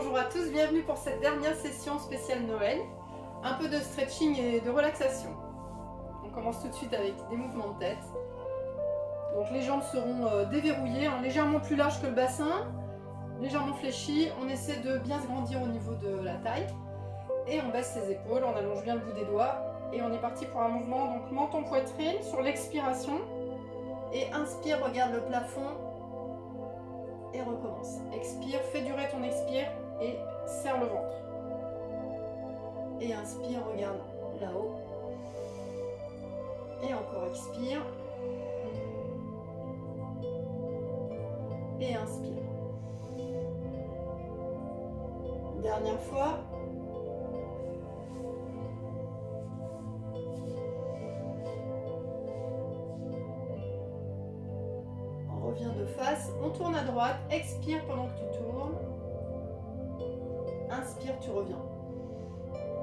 bonjour à tous, bienvenue pour cette dernière session spéciale Noël. Un peu de stretching et de relaxation. On commence tout de suite avec des mouvements de tête. Donc les jambes seront déverrouillées, légèrement plus larges que le bassin, légèrement fléchies. On essaie de bien se grandir au niveau de la taille. Et on baisse ses épaules, on allonge bien le bout des doigts. Et on est parti pour un mouvement, donc menton-poitrine sur l'expiration. Et inspire, regarde le plafond. Et recommence. Expire, fais durer ton expire et serre le ventre. Et inspire, regarde là-haut. Et encore expire. Et inspire. Dernière fois. On revient de face, on tourne à droite, expire pendant que tu tournes. Inspire, tu reviens.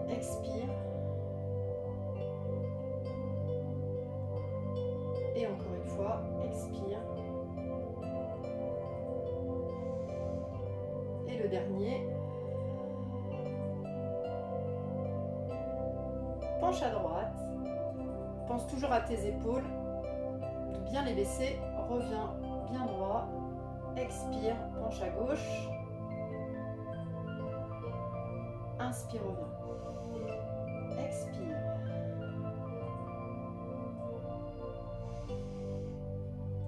Expire. Et encore une fois, expire. Et le dernier. Penche à droite. Pense toujours à tes épaules. De bien les baisser. Reviens bien droit. Expire, penche à gauche. Inspire, reviens. Expire.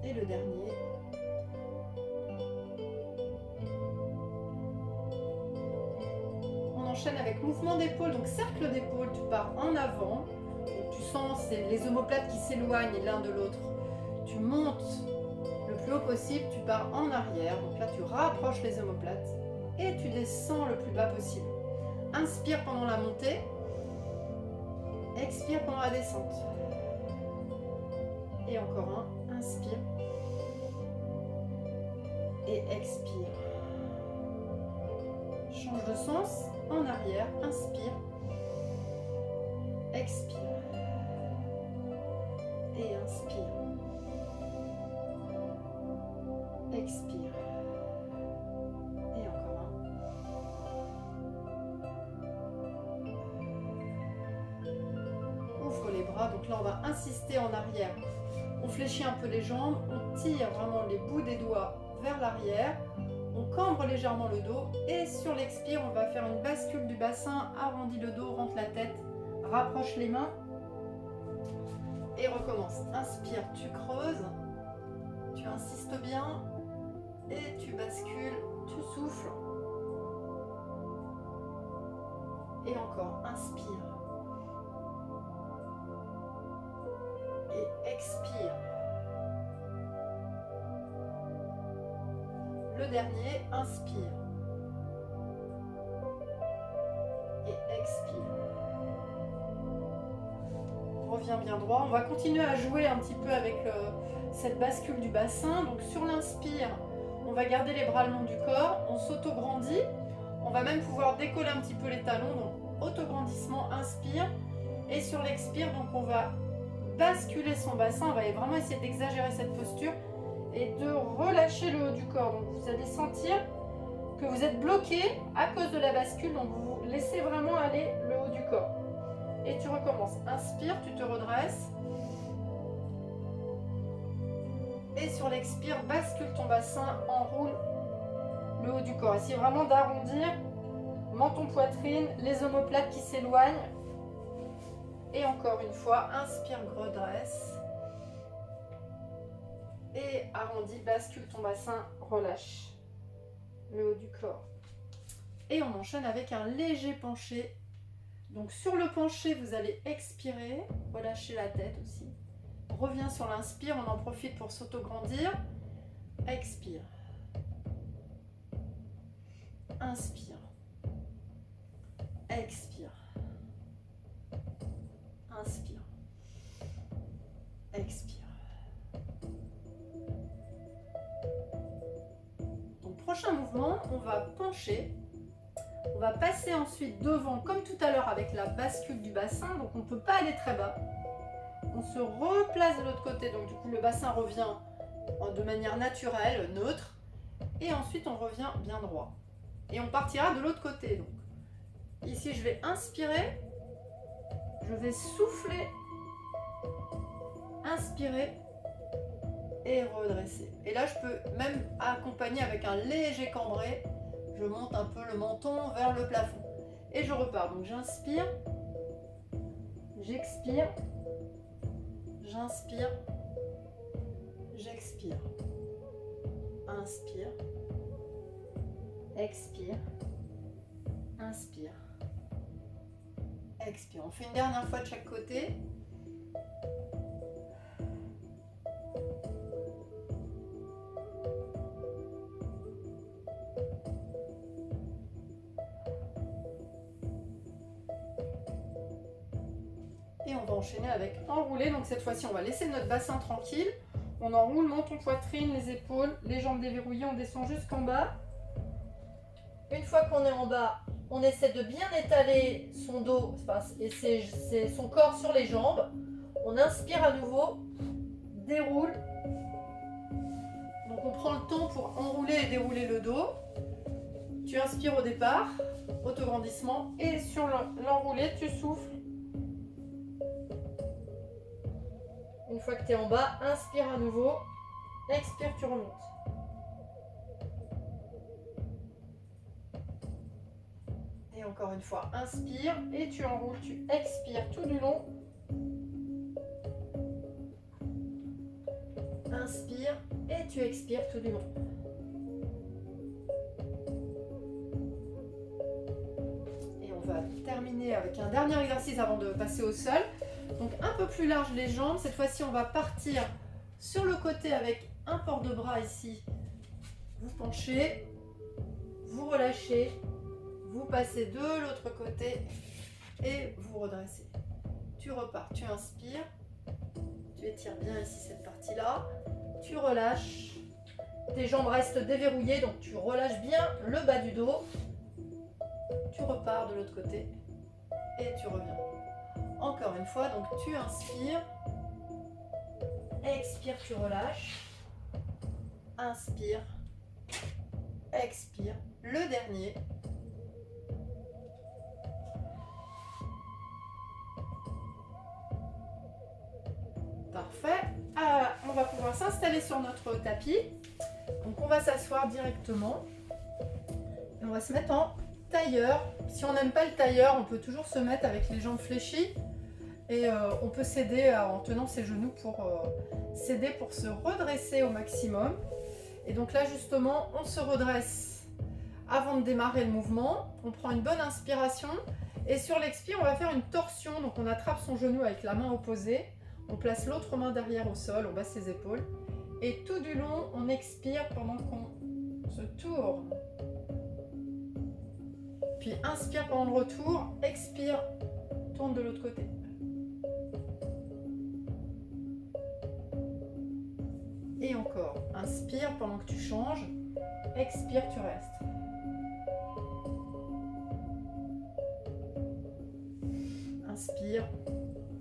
Et le dernier. On enchaîne avec mouvement d'épaule, donc cercle d'épaule, tu pars en avant. Donc, tu sens les omoplates qui s'éloignent l'un de l'autre. Tu montes le plus haut possible, tu pars en arrière. Donc là, tu rapproches les omoplates et tu descends le plus bas possible. Inspire pendant la montée, expire pendant la descente. Et encore un, inspire et expire. Change de sens, en arrière, inspire, expire et inspire, expire et encore un. Ouvre les bras, donc là on va insister en arrière. On fléchit un peu les jambes, on tire vraiment les bouts des doigts vers l'arrière. On cambre légèrement le dos et sur l'expire, on va faire une bascule du bassin, arrondis le dos, rentre la tête, rapproche les mains et recommence. Inspire, tu creuses, tu insistes bien et tu bascules, tu souffles. Et encore, inspire et expire. Le dernier, inspire et expire. Reviens bien droit. On va continuer à jouer un petit peu avec cette bascule du bassin. Donc sur l'inspire, on va garder les bras le long du corps. On s'auto-grandit. On va même pouvoir décoller un petit peu les talons. Donc auto-grandissement, inspire. Et sur l'expire, donc on va basculer son bassin. On va vraiment essayer d'exagérer cette posture et de relâcher le haut du corps. Donc vous allez sentir que vous êtes bloqué à cause de la bascule, donc vous laissez vraiment aller le haut du corps. Et tu recommences. Inspire, tu te redresses. Et sur l'expire, bascule ton bassin, enroule le haut du corps. Essayez vraiment d'arrondir menton-poitrine, les omoplates qui s'éloignent. Et encore une fois, inspire, redresse. Et arrondis, bascule ton bassin, relâche le haut du corps. Et on enchaîne avec un léger penché. Donc sur le penché, vous allez expirer, relâcher la tête aussi. Reviens sur l'inspire, on en profite pour s'auto-grandir. Expire. Inspire. Expire. Inspire. Expire. Prochain mouvement, on va pencher, on va passer ensuite devant comme tout à l'heure avec la bascule du bassin, donc on ne peut pas aller très bas. On se replace de l'autre côté, donc du coup le bassin revient de manière naturelle, neutre, et ensuite on revient bien droit. Et on partira de l'autre côté. Donc, ici, je vais inspirer. Je vais souffler. Inspirer. Et redresser. Et là, je peux même accompagner avec un léger cambré. Je monte un peu le menton vers le plafond. Et je repars. Donc, j'inspire. J'expire. J'inspire. J'expire. Inspire. Expire. Inspire. Expire. On fait une dernière fois de chaque côté. Et on va enchaîner avec enrouler. Donc cette fois-ci, on va laisser notre bassin tranquille. On enroule, menton, poitrine, les épaules, les jambes déverrouillées. On descend jusqu'en bas. Une fois qu'on est en bas, on essaie de bien étaler son dos et son corps sur les jambes. On inspire à nouveau, déroule. Donc on prend le temps pour enrouler et dérouler le dos. Tu inspires au départ, autograndissement, et sur l'enroulé, tu souffles. Une fois que tu es en bas, inspire à nouveau, expire, tu remontes. Et encore une fois, inspire et tu enroules, tu expires tout du long. Inspire et tu expires tout du long. Et on va terminer avec un dernier exercice avant de passer au sol. Donc un peu plus large les jambes. Cette fois-ci, on va partir sur le côté avec un port de bras ici. Vous penchez, vous relâchez, vous passez de l'autre côté et vous redressez. Tu repars, tu inspires, tu étires bien ici cette partie-là, tu relâches, tes jambes restent déverrouillées, donc tu relâches bien le bas du dos, tu repars de l'autre côté et tu reviens. Encore une fois, donc tu inspires, expire, tu relâches, inspire, expire, le dernier. Parfait. On va pouvoir s'installer sur notre tapis. Donc on va s'asseoir directement. Et on va se mettre en tailleur. Si on n'aime pas le tailleur, on peut toujours se mettre avec les jambes fléchies. Et on peut s'aider en tenant ses genoux pour s'aider pour se redresser au maximum. Et donc là justement, on se redresse avant de démarrer le mouvement. On prend une bonne inspiration. Et sur l'expire, on va faire une torsion. Donc on attrape son genou avec la main opposée. On place l'autre main derrière au sol, on baisse les épaules. Et tout du long, on expire pendant qu'on se tourne. Puis inspire pendant le retour, expire, tourne de l'autre côté. Et encore, inspire pendant que tu changes, expire, tu restes. Inspire,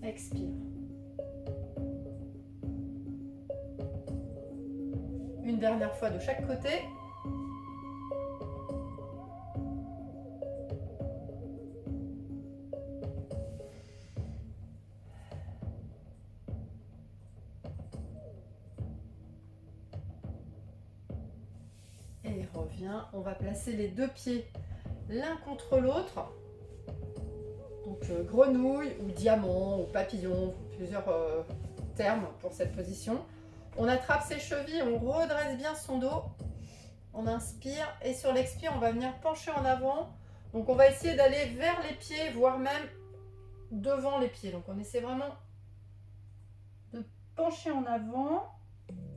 expire. Une dernière fois de chaque côté. Et reviens. On va placer les deux pieds l'un contre l'autre. Donc grenouille ou diamant ou papillon, plusieurs termes pour cette position. On attrape ses chevilles, on redresse bien son dos. On inspire et sur l'expire, on va venir pencher en avant. Donc on va essayer d'aller vers les pieds, voire même devant les pieds. Donc on essaie vraiment de pencher en avant.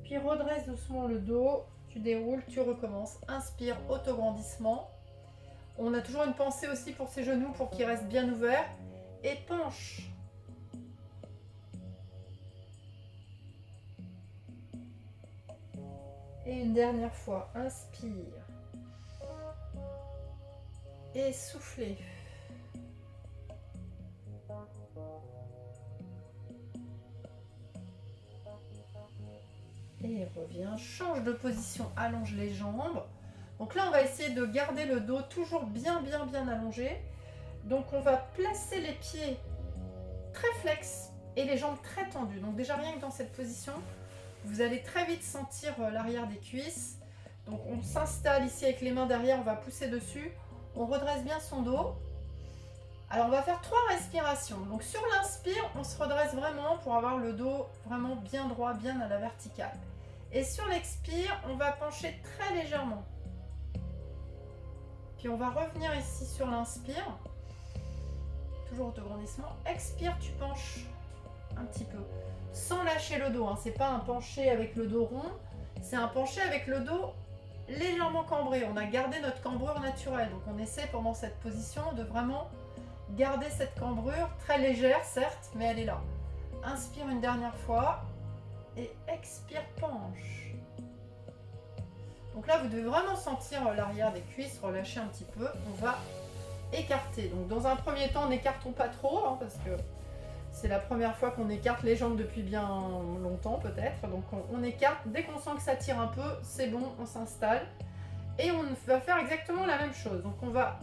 Puis redresse doucement le dos. Tu déroules, tu recommences. Inspire, autograndissement. On a toujours une pensée aussi pour ses genoux pour qu'ils restent bien ouverts. Et penche. Et une dernière fois, inspire. Et soufflez. Et reviens, change de position, allonge les jambes. Donc là, on va essayer de garder le dos toujours bien allongé. Donc on va placer les pieds très flex et les jambes très tendues. Donc déjà rien que dans cette position, vous allez très vite sentir l'arrière des cuisses. Donc on s'installe ici avec les mains derrière, on va pousser dessus. On redresse bien son dos. Alors on va faire 3 respirations. Donc sur l'inspire, on se redresse vraiment pour avoir le dos vraiment bien droit, bien à la verticale. Et sur l'expire, on va pencher très légèrement. Puis on va revenir ici sur l'inspire. Toujours autograndissement. Expire, tu penches un petit peu. Sans lâcher le dos. Hein. C'est pas un penché avec le dos rond. C'est un penché avec le dos légèrement cambré. On a gardé notre cambrure naturelle. Donc on essaie pendant cette position de vraiment garder cette cambrure. Très légère certes, mais elle est là. Inspire une dernière fois. Et expire, penche. Donc là, vous devez vraiment sentir l'arrière des cuisses relâcher un petit peu. On va écarter. Donc dans un premier temps, n'écartons pas trop, hein, parce que c'est la première fois qu'on écarte les jambes depuis bien longtemps peut-être. Donc on écarte. Dès qu'on sent que ça tire un peu, c'est bon, on s'installe. Et on va faire exactement la même chose. Donc on va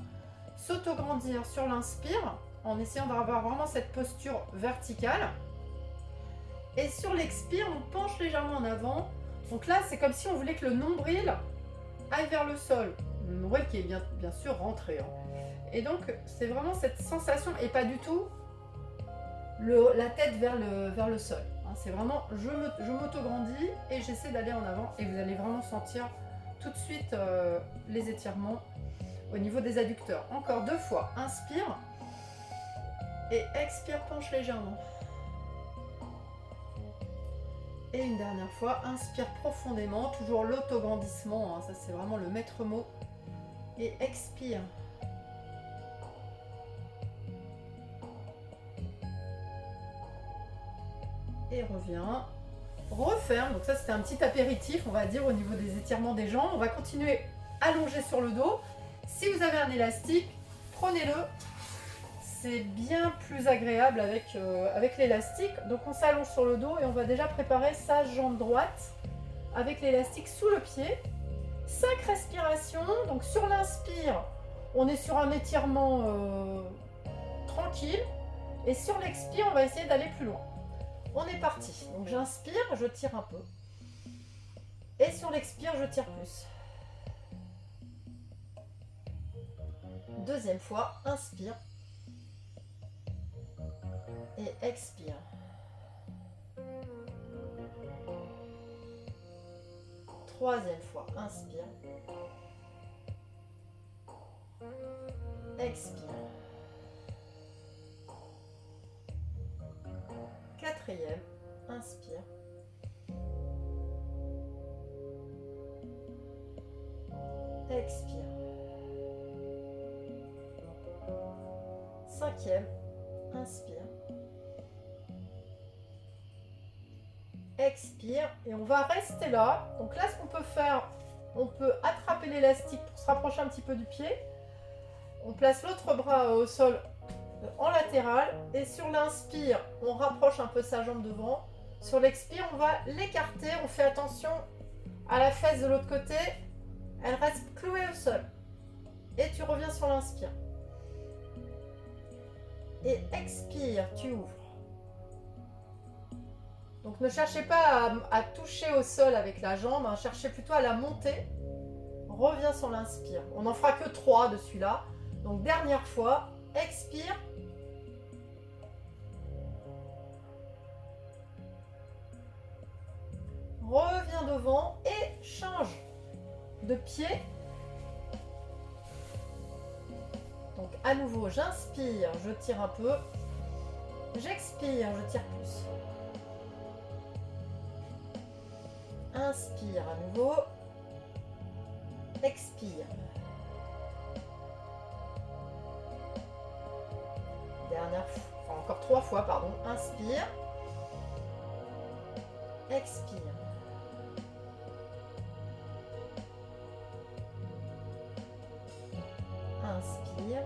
s'autograndir sur l'inspire, en essayant d'avoir vraiment cette posture verticale. Et sur l'expire, on penche légèrement en avant. Donc là, c'est comme si on voulait que le nombril aille vers le sol. Le nombril qui est bien sûr rentré. Hein. Et donc, c'est vraiment cette sensation, et pas du tout la tête vers le sol. Hein. C'est vraiment, je m'auto-grandis et j'essaie d'aller en avant. Et vous allez vraiment sentir tout de suite les étirements au niveau des adducteurs. Encore 2 fois. Inspire. Et expire, penche légèrement. Et une dernière fois, inspire profondément, toujours l'autograndissement, hein, ça c'est vraiment le maître mot. Et expire. Et reviens. Referme, donc ça c'était un petit apéritif, on va dire, au niveau des étirements des jambes. On va continuer allongé sur le dos. Si vous avez un élastique, prenez-le. C'est bien plus agréable avec l'élastique. Donc on s'allonge sur le dos et on va déjà préparer sa jambe droite avec l'élastique sous le pied. 5 respirations. Donc sur l'inspire, on est sur un étirement tranquille. Et sur l'expire, on va essayer d'aller plus loin. On est parti. Donc j'inspire, je tire un peu. Et sur l'expire, je tire plus. Deuxième fois, inspire. Et expire. Troisième fois, inspire. Expire. Quatrième, inspire. Expire. Cinquième, inspire. Expire. Et on va rester là. Donc là, ce qu'on peut faire, on peut attraper l'élastique pour se rapprocher un petit peu du pied. On place l'autre bras au sol en latéral. Et sur l'inspire, on rapproche un peu sa jambe devant. Sur l'expire, on va l'écarter. On fait attention à la fesse de l'autre côté. Elle reste clouée au sol. Et tu reviens sur l'inspire. Et expire, tu ouvres. Donc ne cherchez pas à toucher au sol avec la jambe, hein, cherchez plutôt à la monter. Reviens sur l'inspire. On n'en fera que 3 de celui-là. Donc dernière fois, expire. Reviens devant et change de pied. Donc à nouveau, j'inspire, je tire un peu. J'expire, je tire plus. Inspire à nouveau. Expire. Dernière fois, enfin encore 3 fois, pardon. Inspire. Expire. Inspire.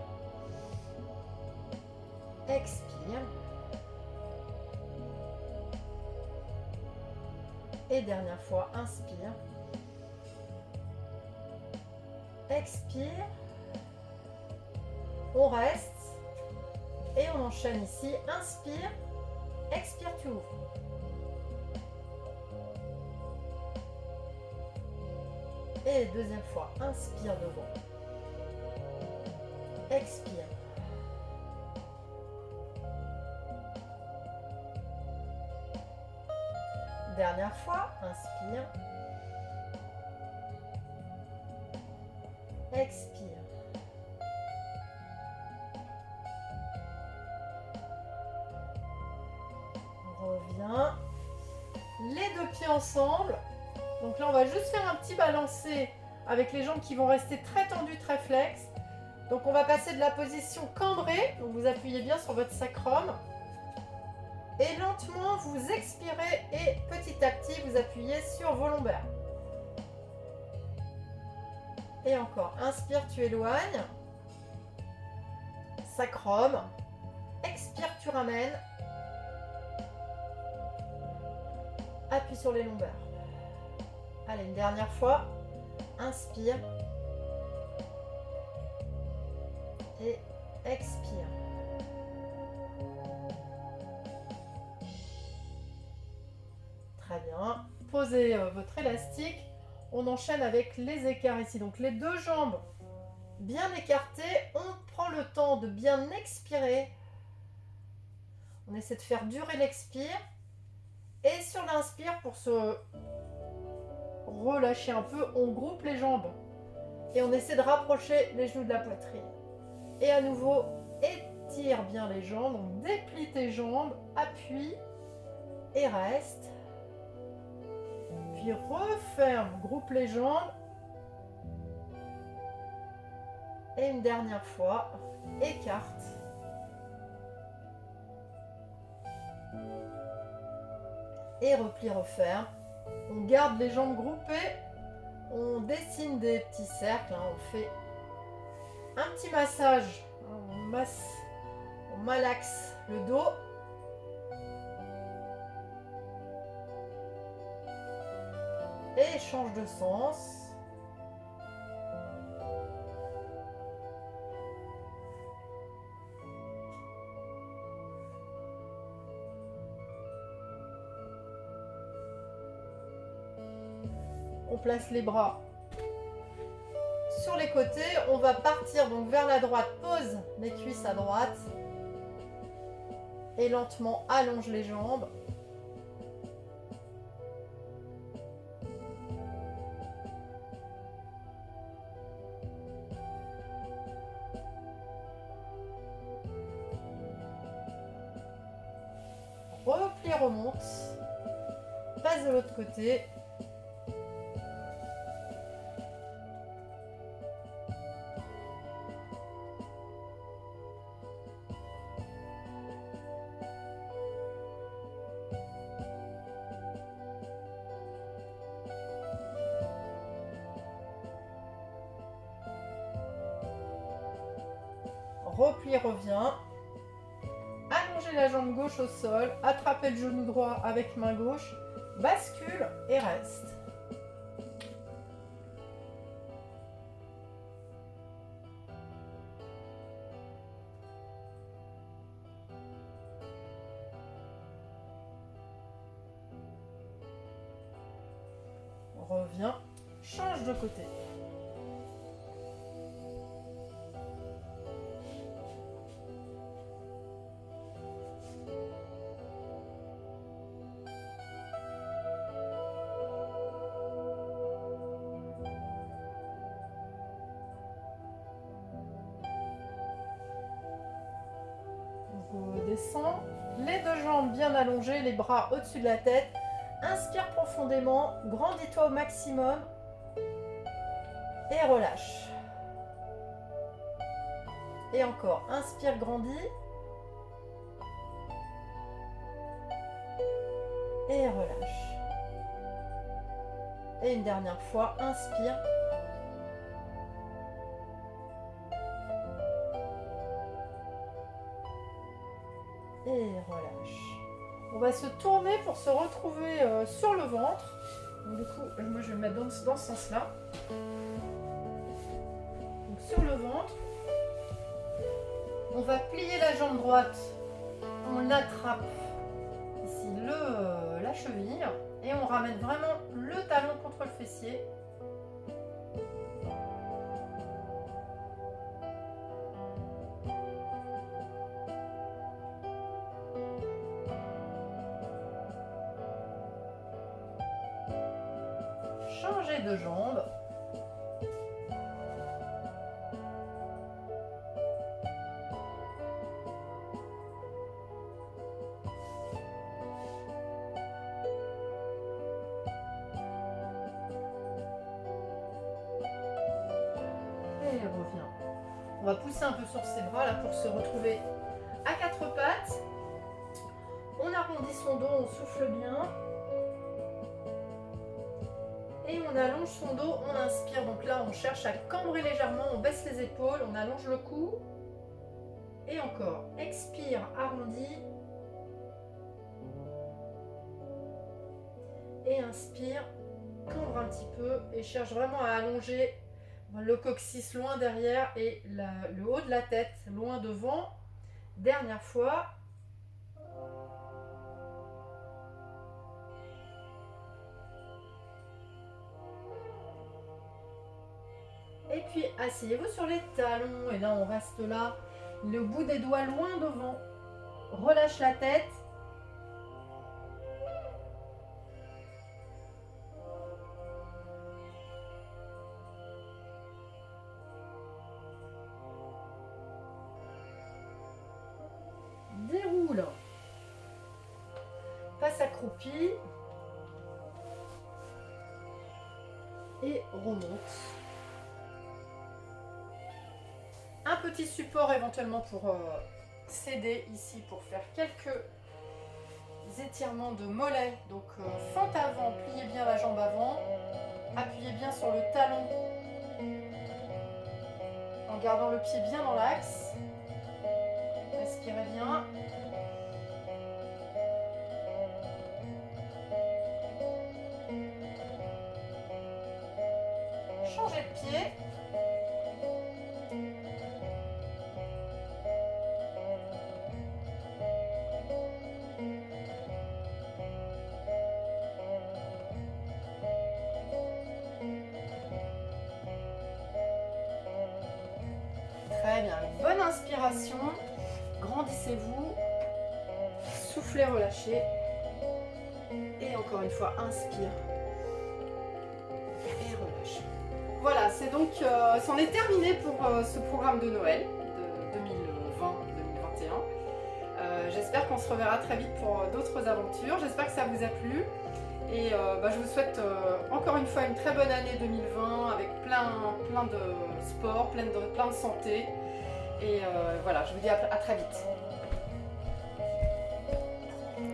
Expire. Et dernière fois, inspire. expire, on reste et on enchaîne ici, inspire, expire, tu ouvres. Et deuxième fois, inspire devant, expire. Dernière fois, inspire, expire. On revient. Les deux pieds ensemble. Donc là, on va juste faire un petit balancé avec les jambes qui vont rester très tendues, très flex. Donc on va passer de la position cambrée. Donc vous appuyez bien sur votre sacrum. Et lentement, vous expirez et petit à petit, vous appuyez sur vos lombaires. Et encore, inspire, tu éloignes. Sacrum. Expire, tu ramènes. Appuie sur les lombaires. Allez, une dernière fois. Inspire. Et expire. Très bien. Posez votre élastique. On enchaîne avec les écarts ici. Donc les deux jambes bien écartées. On prend le temps de bien expirer. On essaie de faire durer l'expire. Et sur l'inspire, pour se relâcher un peu, on groupe les jambes. Et on essaie de rapprocher les genoux de la poitrine. Et à nouveau, étire bien les jambes. Donc déplie tes jambes, appuie et reste. Puis referme, groupe les jambes. Et une dernière fois, écarte. Et replie, referme. On garde les jambes groupées. On dessine des petits cercles. On fait un petit massage. On malaxe le dos. Et change de sens. On place les bras sur les côtés. On va partir donc vers la droite. Pose les cuisses à droite. Et lentement allonge les jambes. Replie, remonte. Passe de l'autre côté. Replie, revient. Allongez la jambe gauche au sol. Attrapez le genou droit avec main gauche. Bascule et reste. Revient. Change de côté. Descend, les deux jambes bien allongées, les bras au-dessus de la tête. Inspire profondément, grandis-toi au maximum et relâche. Et encore, inspire, grandis et relâche. Et une dernière fois, inspire. Et relâche. On va se tourner pour se retrouver sur le ventre. Donc, du coup, moi je vais me mettre dans ce sens-là. On va plier la jambe droite, on attrape ici la cheville et on ramène vraiment le talon contre le fessier. Changer de jambe. Et revient. On va pousser un peu sur ses bras là pour se retrouver à quatre pattes. On arrondit son dos, on souffle bien. Et on allonge son dos, on inspire. Donc là, on cherche à cambrer légèrement, on baisse les épaules, on allonge le cou. Et encore, expire, arrondi. Et inspire, cambre un petit peu et cherche vraiment à allonger le coccyx loin derrière et le haut de la tête loin devant. Dernière fois. Et puis asseyez-vous sur les talons et là on reste là, le bout des doigts loin devant. Relâche la tête. Déroule. Passe accroupi. Et remonte. Un petit support éventuellement pour s'aider ici pour faire quelques étirements de mollets. Donc fente avant, pliez bien la jambe avant, appuyez bien sur le talon en gardant le pied bien dans l'axe. Respirez bien. Changez de pied. Très bien, bonne inspiration, grandissez-vous, soufflez, relâchez, et encore une fois, inspire, et relâche. Voilà, c'est donc, c'en est terminé pour ce programme de Noël de 2020-2021. J'espère qu'on se reverra très vite pour d'autres aventures, j'espère que ça vous a plu. Et je vous souhaite encore une fois une très bonne année 2020 avec plein de sport, plein de santé. Et voilà, je vous dis à très vite.